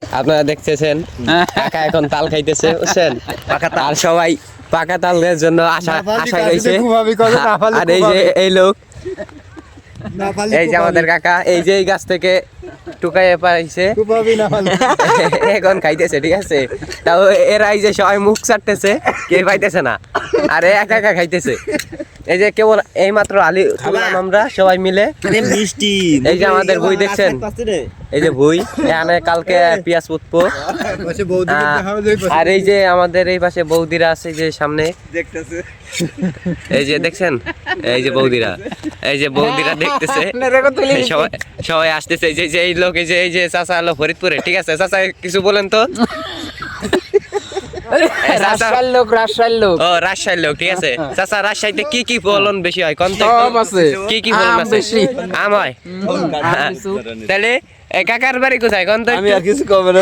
আপনারা দেখতেছেন কাকা এখন তাল খাইতেছে বুঝছেন, আর সবাই পাকা তালের জন্য আশা রয়েছে। আর এই যে এই লোক, এই যে আমাদের কাকা, এই যে এই গাছ থেকে টুকাইয়ে পাইছে এখন খাইতেছে, ঠিক আছে। তাও এরা এই যে সবাই মুখ চাটতেছে, কে পাইতেছে না, আর একা একা খাইতেছে। এই যে কেবল এই মাত্র আলি তুললাম আমরা সবাই মিলে। মিষ্টি এই যে আমাদের বই দেখছেন, এই যে বই এখানে কালকে পেঁয়াজ পুতবো। আর এই যে আমাদের এই পাশে বৌদিরা আছে, যে সামনে দেখতেছে, এই যে দেখছেন, এই যে বৌদিরা, এই যে বৌদিরা দেখতেছে, সবাই সবাই আসতেছে। এই যে এই লোক, এই যে চাচা হলো ফরিদপুরে, ঠিক আছে। চাচা কিছু বলেন তো। রাজশাহীর লোক, রাজশাহীর লোক। ও রাজশাহীর লোক, ঠিক আছে। চাচা রাজশাহীতে কি কি ফলন বেশি হয় কোন? সব আছে। কি কি ফলন আম আছে? বেশি। আম হয়। তাহলে কাকার বাড়ি কোথায় কোন? আমি আর কিছু কবে না।